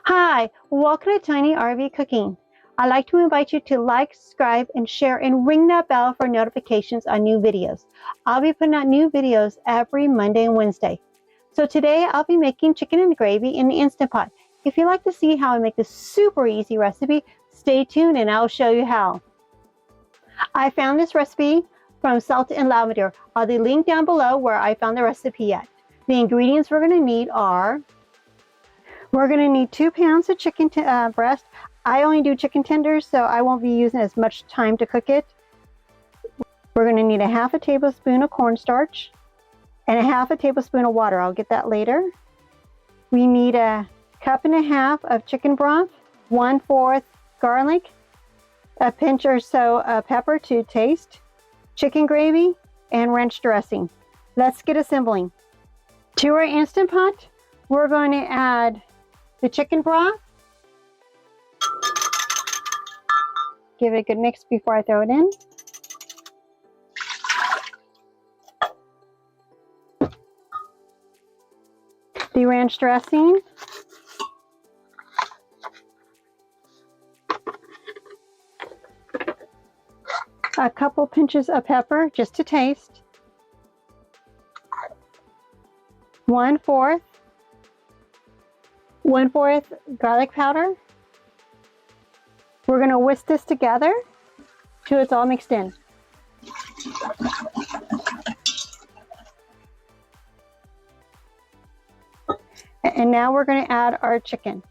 Hi, welcome to Tiny RV Cooking. I'd like to invite you to like, subscribe, and share, and ring that bell for notifications on new videos. I'll be putting out new videos every Monday and Wednesday. So today I'll be making chicken and gravy in the Instant Pot. If you'd like to see how I make this super easy recipe, stay tuned and I'll show you how. I found this recipe from Salt and Lavender. I'll leave a link down below where I found the recipe at. The ingredients we're going to need are: we're going to need 2 pounds of chicken breast. I only do chicken tenders, so I won't be using as much time to cook it. We're going to need a half a tablespoon of cornstarch and a half a tablespoon of water. I'll get that later. We need a cup and a half of chicken broth, 1/4 garlic, a pinch or so of pepper to taste, chicken gravy, and ranch dressing. Let's get assembling. To our Instant Pot, we're going to add the chicken broth. Give it a good mix before I throw it in. The ranch dressing. A couple pinches of pepper just to taste. 1/4 garlic powder. We're going to whisk this together till it's all mixed in. And now we're going to add our chicken.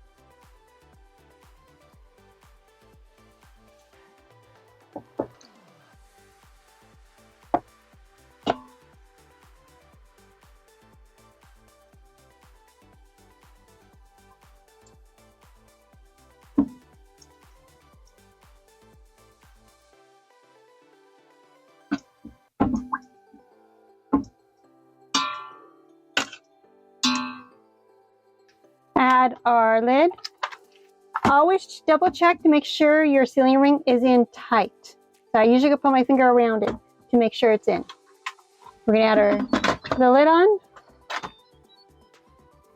Add our lid. Always double check to make sure your sealing ring is in tight. So I usually put my finger around it to make sure it's in. We're going to add the lid on.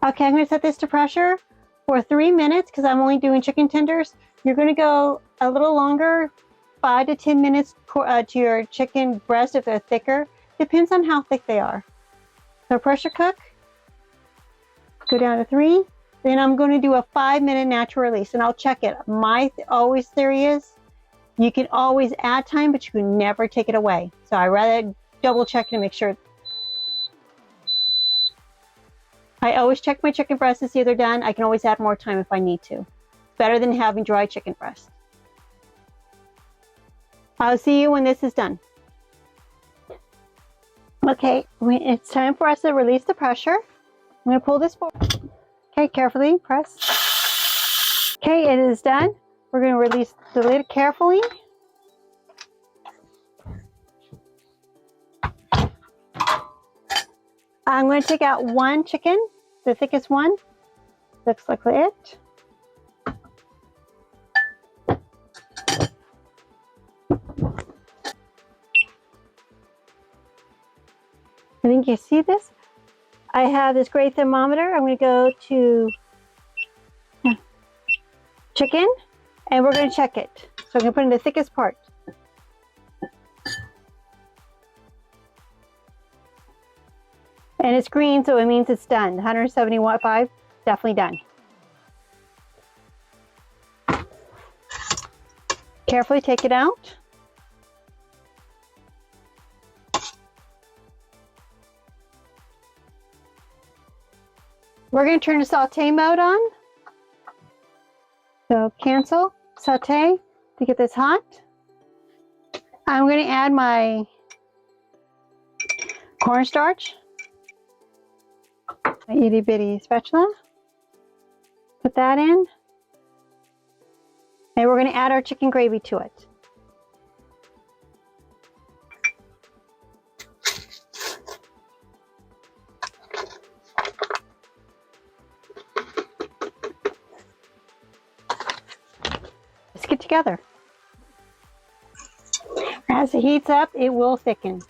Okay, I'm going to set this to pressure for 3 minutes because I'm only doing chicken tenders. You're going to go a little longer, 5 to 10 minutes to your chicken breast if they're thicker. Depends on how thick they are. So pressure cook. Go down to 3. Then I'm going to do a 5-minute natural release, and I'll check it. My always theory is you can always add time, but you can never take it away. So I rather double check to make sure. I always check my chicken breast to see if they're done. I can always add more time if I need to. It's better than having dry chicken breast. I'll see you when this is done. Okay, it's time for us to release the pressure. I'm going to pull this forward. Okay, carefully press. Okay, it is done. We're going to release the lid carefully. I'm going to take out one chicken, the thickest one. Looks like it. I think you see this. I have this great thermometer. I'm going to go to chicken, and we're going to check it. So I'm going to put in the thickest part. And it's green, so it means it's done. 170.5, definitely done. Carefully take it out. We're going to turn the saute mode on. So cancel, saute to get this hot. I'm going to add my cornstarch, my itty bitty spatula. Put that in. And we're going to add our chicken gravy to it. Get together. As it heats up, it will thicken.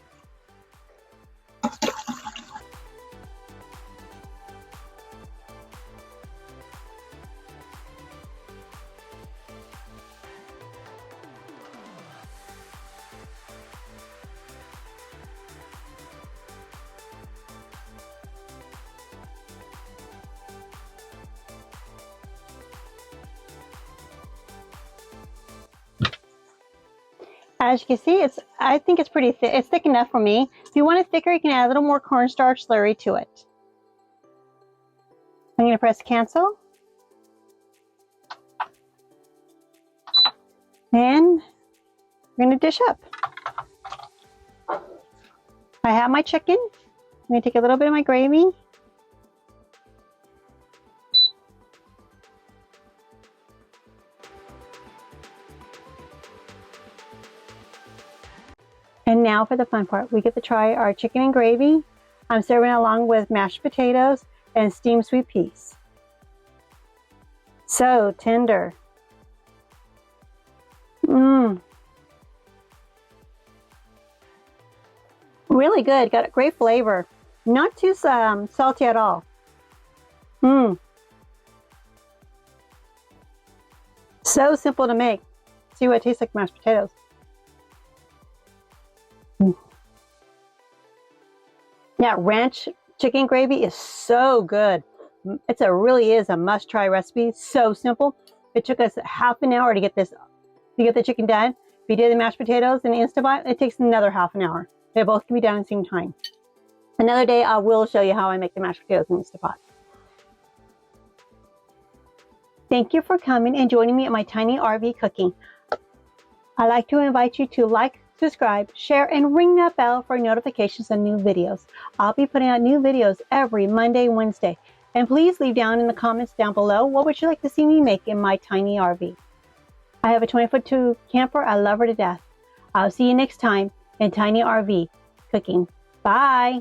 As you can see, I think it's pretty thick. It's thick enough for me. If you want it thicker, you can add a little more cornstarch slurry to it. I'm going to press cancel. And we're going to dish up. I have my chicken. I'm going to take a little bit of my gravy. And now for the fun part. We get to try our chicken and gravy. I'm serving it along with mashed potatoes and steamed sweet peas. So tender. Really good. Got a great flavor. Not too salty at all. So simple to make. See what it tastes like mashed potatoes. Yeah, ranch chicken gravy is so good. It really is a must-try recipe. So simple. It took us half an hour to get the chicken done. If you did the mashed potatoes in the Instant Pot, it takes another half an hour. They both can be done at the same time. Another day, I will show you how I make the mashed potatoes in the Instant Pot. Thank you for coming and joining me at my tiny RV cooking. I'd like to invite you to like, subscribe, share, and ring that bell for notifications on new videos. I'll be putting out new videos every Monday and Wednesday. And please leave down in the comments down below, what would you like to see me make in my tiny RV? I have a 20-foot camper. I love her to death. I'll see you next time in Tiny RV Cooking. Bye.